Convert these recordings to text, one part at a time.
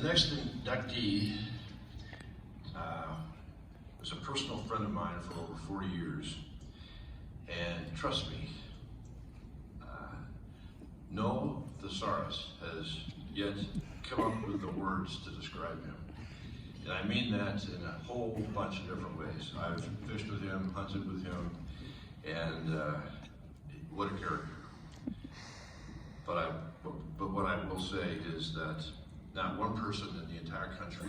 The next inductee was a personal friend of mine for over 40 years, and trust me, no thesaurus has yet come up with the words to describe him. And I mean that in a whole bunch of different ways. I've fished with him, hunted with him, and what a character. But what I will say is that not one person in the entire country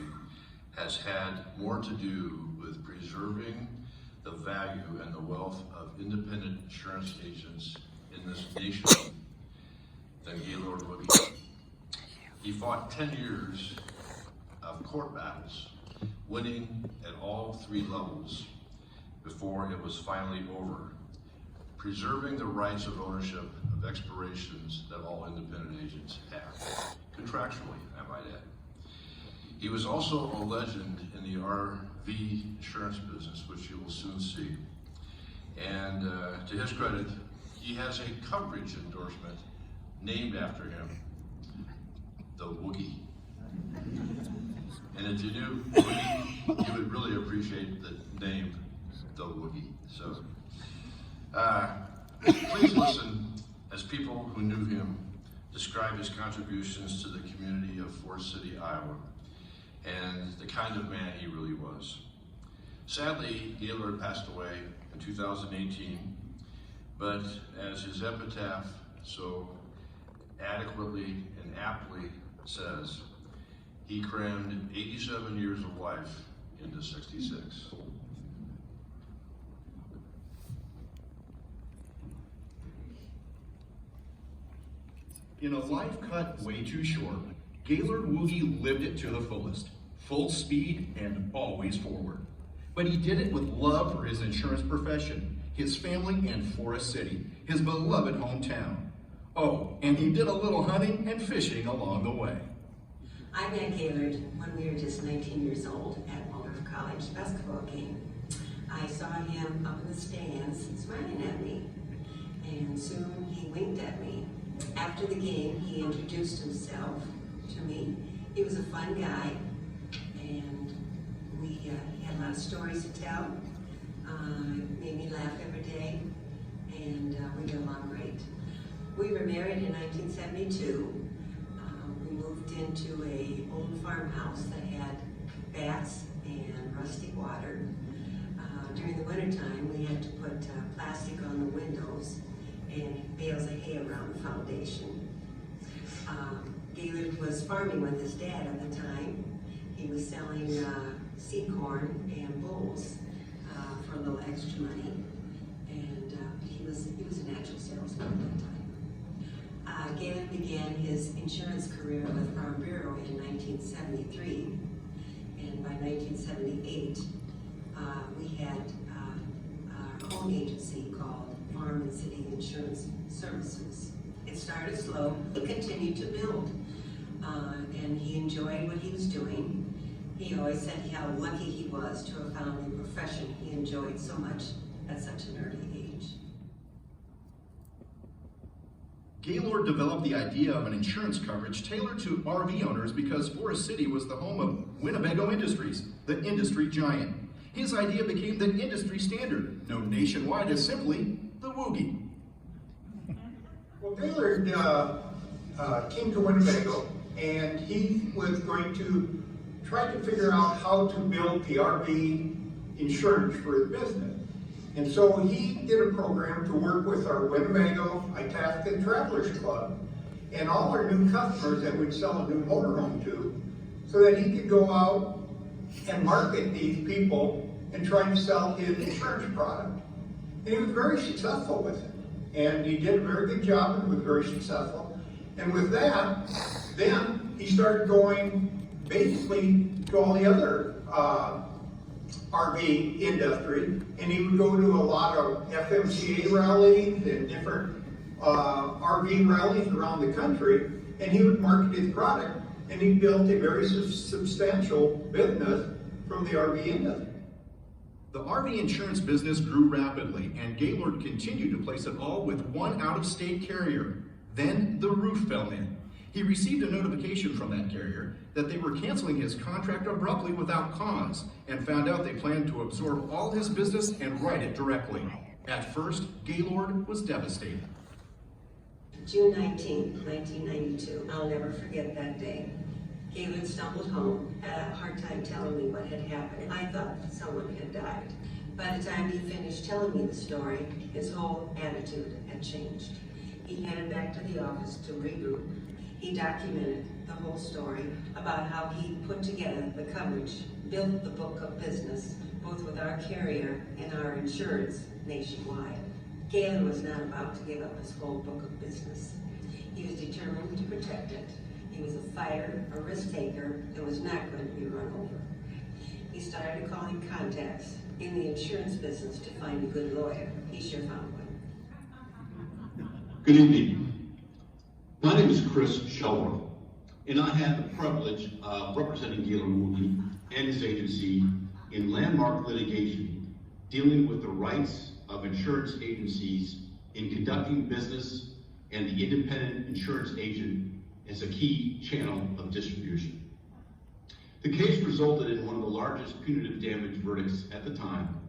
has had more to do with preserving the value and the wealth of independent insurance agents in this nation than Gaylord HOF. He fought 10 years of court battles, winning at all 3 levels before it was finally over, preserving the rights of ownership of expirations that all independent agents have, contractually, I might add. He was also a legend in the RV insurance business, which you will soon see. And to his credit, he has a coverage endorsement named after him, the Woogie. And if you knew Woogie, you would really appreciate the name, the Woogie. So, please listen as people who knew him describe his contributions to the community of Forest City, Iowa, and the kind of man he really was. Sadly, Gaylord passed away in 2018, but as his epitaph so adequately and aptly says, he crammed 87 years of life into 66. In a life cut way too short, Gaylord Woogie lived it to the fullest, full speed and always forward. But he did it with love for his insurance profession, his family, and Forest City, his beloved hometown. Oh, and he did a little hunting and fishing along the way. I met Gaylord when we were just 19 years old at Waldorf College basketball game. I saw him up in the stands smiling at me, and soon he winked at me. After the game, he introduced himself to me. He was a fun guy, and he had a lot of stories to tell. Made me laugh every day, and we got along great. We were married in 1972. We moved into an old farmhouse that had bats and rusty water. During the wintertime, we had to put plastic on the windows and bales of hay around the foundation. Gaylord was farming with his dad at the time. He was selling seed corn and bulls for a little extra money, and he was a natural salesman at that time. Gaylord began his insurance career with Farm Bureau in 1973, and by 1978, we had our own agency called Farm and City Insurance Services. It started slow, but continued to build, and he enjoyed what he was doing. He always said how lucky he was to have found the profession he enjoyed so much at such an early age. Gaylord developed the idea of an insurance coverage tailored to RV owners because Forest City was the home of Winnebago Industries, the industry giant. His idea became the industry standard, known nationwide as simply the Woogie. Well, Gaylord came to Winnebago, and he was going to try to figure out how to build the RV insurance for his business. And so he did a program to work with our Winnebago Itasca Travelers Club and all our new customers that we'd sell a new motorhome to, so that he could go out and market these people and try to sell his insurance product. And he was very successful with it. And he did a very good job and was very successful. And with that, then he started going basically to all the other RV industry, and he would go to a lot of FMCA rallies and different RV rallies around the country, and he would market his product, and he built a very substantial business from the RV industry. The RV insurance business grew rapidly, and Gaylord continued to place it all with one out-of-state carrier. Then the roof fell in. He received a notification from that carrier that they were canceling his contract abruptly without cause, and found out they planned to absorb all his business and write it directly. At first, Gaylord was devastated. June 19th, 1992. I'll never forget that day. Gaylord stumbled home, had a hard time telling me what had happened. I thought someone had died. By the time he finished telling me the story, his whole attitude had changed. He headed back to the office to regroup. He documented the whole story about how he put together the coverage, built the book of business, both with our carrier and our insurance nationwide. Gaylord was not about to give up his whole book of business. He was determined to protect it. He was a fighter, a risk taker, and was not going to be run over. He started calling contacts in the insurance business to find a good lawyer. He sure found one. Good evening. My name is Chris Shelworth, and I have the privilege of representing Gaylord Woogie and his agency in landmark litigation dealing with the rights of insurance agencies in conducting business and the independent insurance agent as a key channel of distribution. The case resulted in one of the largest punitive damage verdicts at the time,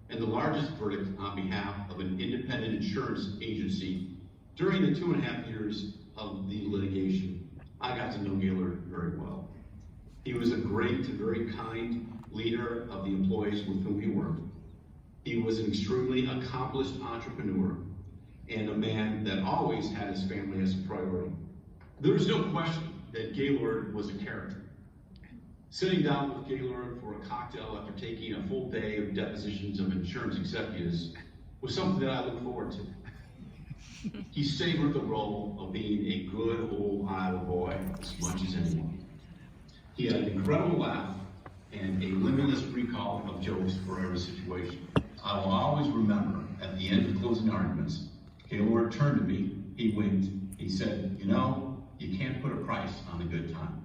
and the largest verdict on behalf of an independent insurance agency. During the 2.5 years of the litigation, I got to know Gaylord very well. He was a great and very kind leader of the employees with whom he worked. He was an extremely accomplished entrepreneur and a man that always had his family as a priority. There was no question that Gaylord was a character. Sitting down with Gaylord for a cocktail after taking a full day of depositions of insurance executives was something that I look forward to. He savored the role of being a good old Iowa boy as much as anyone. He had an incredible laugh and a limitless recall of jokes for every situation. I will always remember at the end of closing arguments, Gaylord turned to me, he winked, he said, "You know, you can't put a price on a good time."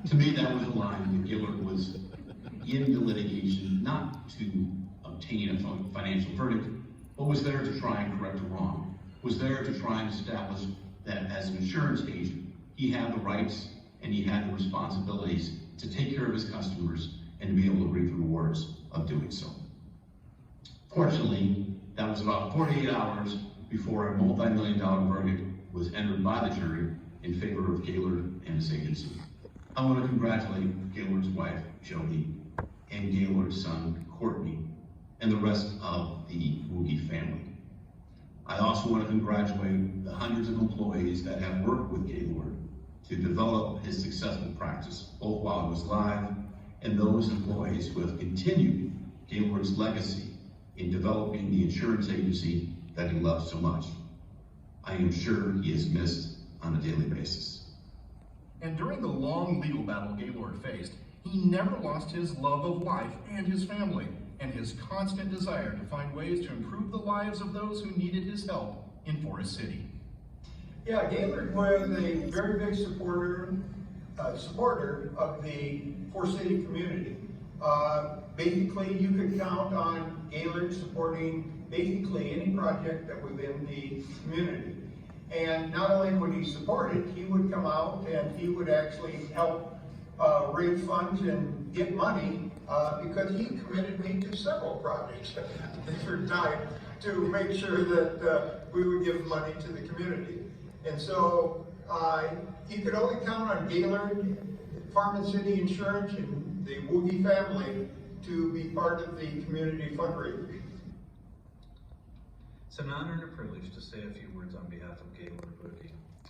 To me, that was a line that Gaylord was in the litigation not to obtain a financial verdict, but was there to try and correct a wrong, was there to try and establish that as an insurance agent, he had the rights and he had the responsibilities to take care of his customers and to be able to reap the rewards of doing so. Fortunately, that was about 48 hours before a multi-million-dollar verdict was entered by the jury in favor of Gaylord and his agency. I want to congratulate Gaylord's wife, Jody, and Gaylord's son, Courtney, and the rest of the Woogie family. I also want to congratulate the hundreds of employees that have worked with Gaylord to develop his successful practice, both while it was live, and those employees who have continued Gaylord's legacy in developing the insurance agency that he loves so much. I am sure he is missed on a daily basis. And during the long legal battle Gaylord faced, he never lost his love of life and his family, and his constant desire to find ways to improve the lives of those who needed his help in Forest City. Yeah, Gaylord was a very big supporter of the Forest City community. Basically, you could count on Gaylord supporting basically any project that was in the community. And not only would he support it, he would come out and he would actually help raise funds and get money because he committed me to several projects for time to make sure that we would give money to the community. And so you could only count on Gaylord, Farm and City Insurance, and the Woogie family to be part of the community fundraiser. It's an honor and a privilege to say a few words on behalf of Gaylord Woogie.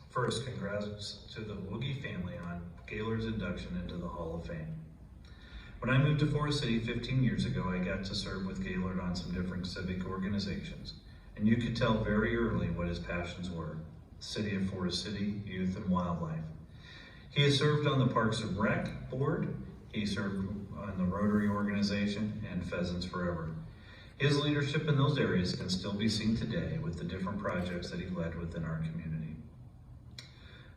First, congrats to the Woogie family on Gaylord's induction into the Hall of Fame. When I moved to Forest City 15 years ago, I got to serve with Gaylord on some different civic organizations, and you could tell very early what his passions were: the City of Forest City, youth, and wildlife. He has served on the Parks and Rec Board, he served on the Rotary Organization, and Pheasants Forever. His leadership in those areas can still be seen today with the different projects that he led within our community.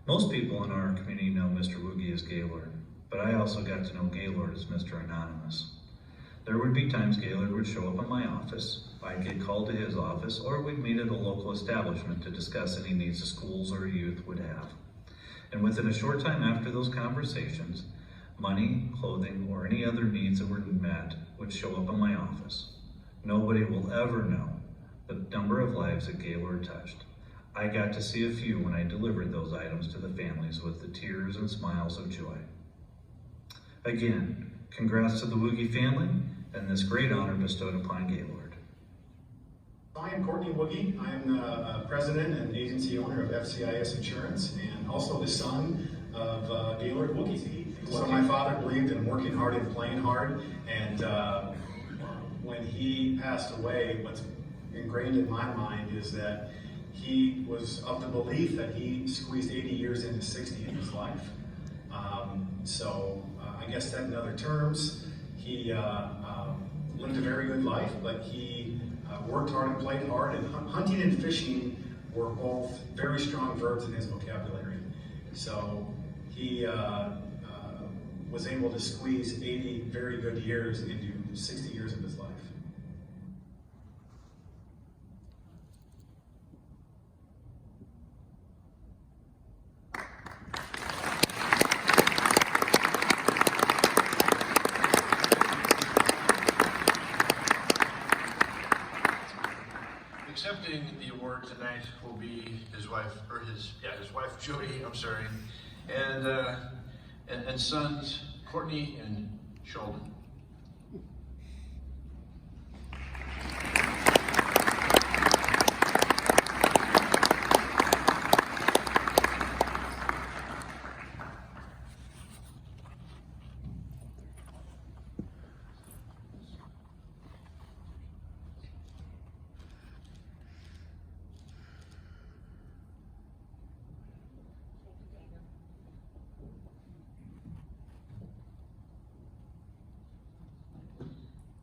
Most people in our community know Mr. Woogie as Gaylord, but I also got to know Gaylord as Mr. Anonymous. There would be times Gaylord would show up at my office, I'd get called to his office, or we'd meet at a local establishment to discuss any needs the schools or youth would have. And within a short time after those conversations, money, clothing, or any other needs that were met would show up in my office. Nobody will ever know the number of lives that Gaylord touched. I got to see a few when I delivered those items to the families with the tears and smiles of joy. Again, congrats to the Woogie family and this great honor bestowed upon Gaylord. I am Courtney Woogie. I am the president and agency owner of FCIS Insurance and also the son of Gaylord Woogie. So my father believed in working hard and playing hard, and when he passed away, what's ingrained in my mind is that he was of the belief that he squeezed 80 years into 60 in his life. I guess that in other terms, he lived a very good life, but he worked hard and played hard, and hunting and fishing were both very strong verbs in his vocabulary. So he was able to squeeze 80 very good years into 60 years of his life. Accepting the award tonight will be his wife, his wife Jody, and sons Courtney and Sheldon.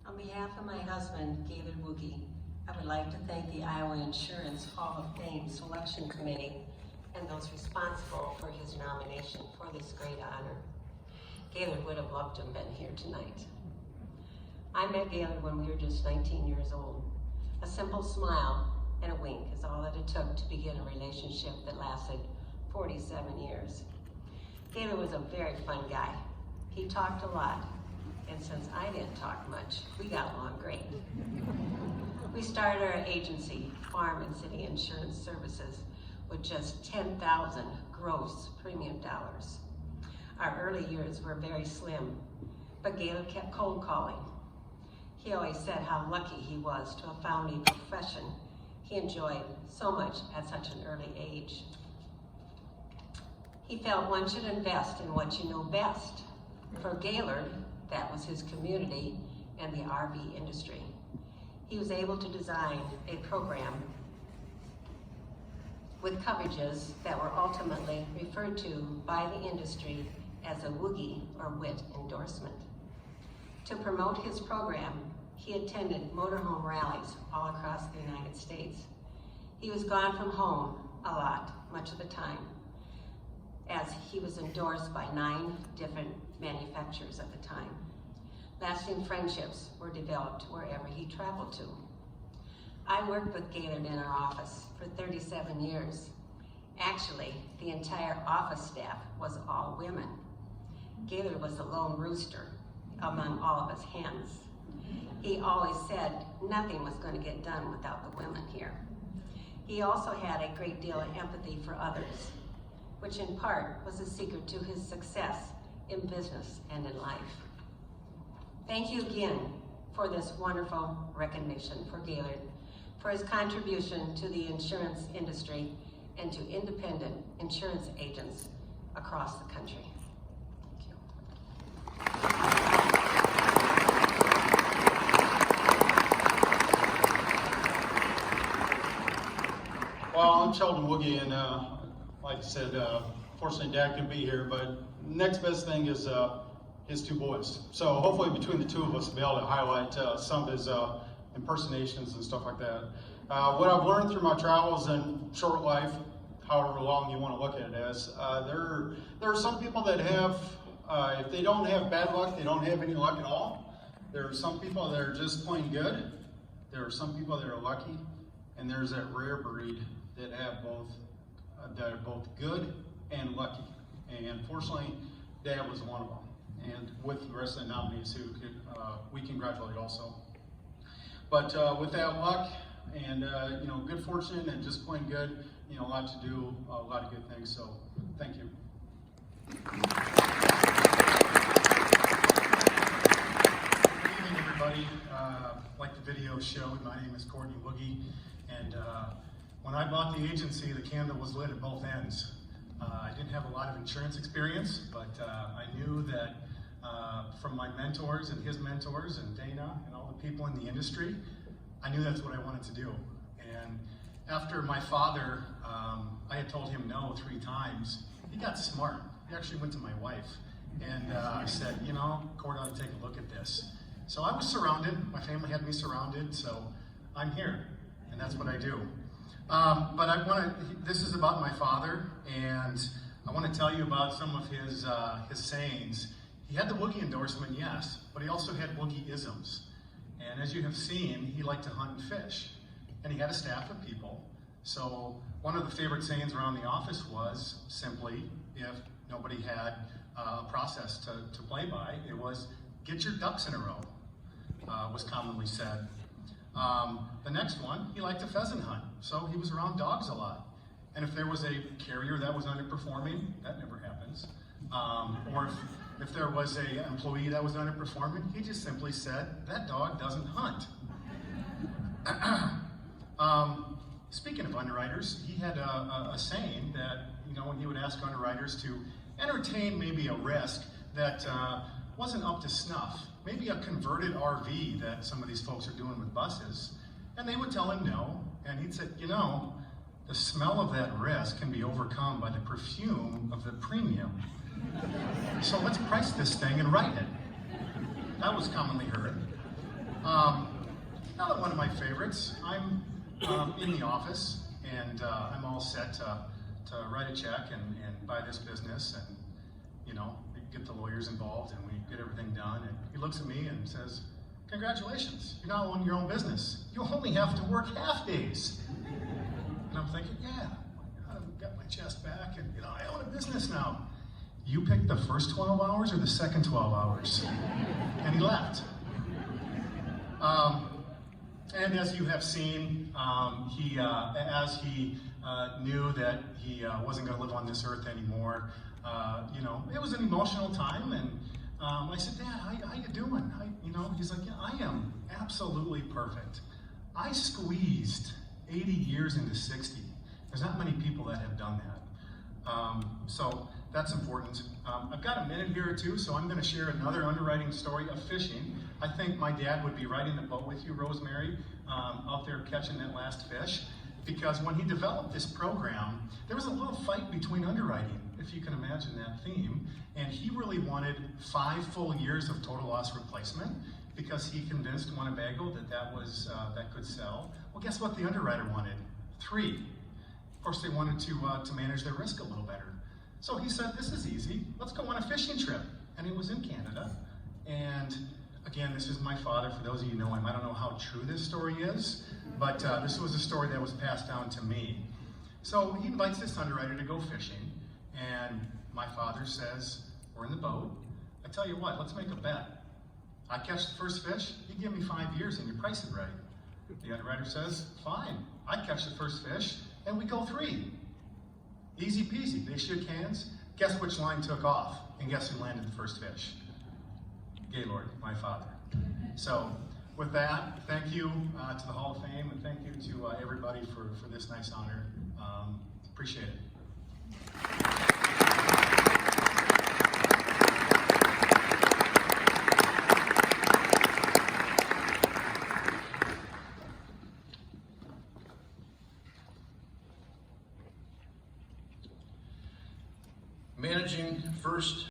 On behalf of my husband, Gaylord Woogie, I would like to thank the Iowa Insurance Hall of Fame Selection Committee and those responsible for his nomination for this great honor. Gaylord would have loved to have been here tonight. I met Gaylord when we were just 19 years old. A simple smile and a wink is all that it took to begin a relationship that lasted 47 years. Gaylord was a very fun guy. He talked a lot. And since I didn't talk much, we got along great. We started our agency, Farm and City Insurance Services, with just 10,000 gross premium dollars. Our early years were very slim, but Gaylord kept cold calling. He always said how lucky he was to have found a profession he enjoyed so much at such an early age. He felt one should invest in what you know best. For Gaylord, that was his community and the RV industry. He was able to design a program with coverages that were ultimately referred to by the industry as a Woogie or WIT endorsement. To promote his program, he attended motorhome rallies all across the United States. He was gone from home a lot, much of the time, as he was endorsed by 9 different manufacturers at the time. Lasting friendships were developed wherever he traveled to. I worked with Gaylord in our office for 37 years. Actually, the entire office staff was all women. Gaylord was the lone rooster among all of us hens. He always said nothing was going to get done without the women here. He also had a great deal of empathy for others, which in part was a secret to his success in business and in life. Thank you again for this wonderful recognition for Gaylord, for his contribution to the insurance industry and to independent insurance agents across the country. Thank you. Well, I'm Sheldon Woogie, and like I said, fortunately Dad can be here, but next best thing is his 2 boys. So hopefully between the 2 of us, we'll be able to highlight some of his impersonations and stuff like that. What I've learned through my travels and short life, however long you want to look at it as, there are some people that have, if they don't have bad luck, they don't have any luck at all. There are some people that are just plain good. There are some people that are lucky, and there's that rare breed that have both, that are both good and lucky. And fortunately, Dad was one of them. And with the rest of the nominees who we congratulate also. But with that luck and good fortune and just plain good, a lot to do, a lot of good things. So thank you. Good evening, everybody. Like the video showed, my name is Courtney Woogie, and when I bought the agency, the candle was lit at both ends. I didn't have a lot of insurance experience, but I knew that from my mentors and his mentors and Dana and all the people in the industry, I knew that's what I wanted to do. And after my father, I had told him no 3 times, he got smart. He actually went to my wife and I said, Court ought to take a look at this. So I was surrounded, my family had me surrounded, so I'm here, and that's what I do. But this is about my father, and I want to tell you about some of his sayings. He had the Woogie endorsement, yes, but he also had Woogie-isms. And as you have seen, he liked to hunt and fish, and he had a staff of people. So one of the favorite sayings around the office was simply, if nobody had a process to play by, it was, get your ducks in a row, was commonly said. The next one, he liked to pheasant hunt, so he was around dogs a lot. And if there was a carrier that was underperforming, that never happens, or if there was an employee that was underperforming, he just simply said, that dog doesn't hunt. Speaking of underwriters, he had a saying that, when he would ask underwriters to entertain maybe a risk that wasn't up to snuff, maybe a converted RV that some of these folks are doing with buses, and they would tell him no, and he'd say, the smell of that risk can be overcome by the perfume of the premium. So let's price this thing and write it. That was commonly heard. Another one of my favorites, I'm in the office, and I'm all set to write a check and buy this business, and get the lawyers involved, and we get everything done. And he looks at me and says, congratulations, you're now owning your own business. You only have to work half days. And I'm thinking, yeah, I've got my chest back, and I own a business now. You picked the first 12 hours or the second 12 hours? And he left. And as you have seen, as he knew that he wasn't going to live on this earth anymore, it was an emotional time, and I said, Dad, how you doing? He's like, yeah, I am absolutely perfect. I squeezed 80 years into 60. There's not many people that have done that. So that's important. I've got a minute here or two, so I'm going to share another underwriting story of fishing. I think my dad would be riding the boat with you, Rosemary, out there catching that last fish, because when he developed this program, there was a little fight between underwriting, if you can imagine that theme, and he really wanted 5 full years of total loss replacement because he convinced Winnebago that could sell. Well, guess what the underwriter wanted? 3. Of course, they wanted to manage their risk a little better. So he said, this is easy, let's go on a fishing trip. And it was in Canada. And again, this is my father, for those of you who know him. I don't know how true this story is, but this was a story that was passed down to me. So he invites this underwriter to go fishing, and my father says, we're in the boat. I tell you what, let's make a bet. I catch the first fish, you give me 5 years and you price it right. The underwriter says, fine, I catch the first fish, and we go 3. Easy peasy, they shook hands. Guess which line took off? And guess who landed the first fish? Gaylord, my father. So with that, thank you to the Hall of Fame, and thank you to everybody for this nice honor. Appreciate it. Managing first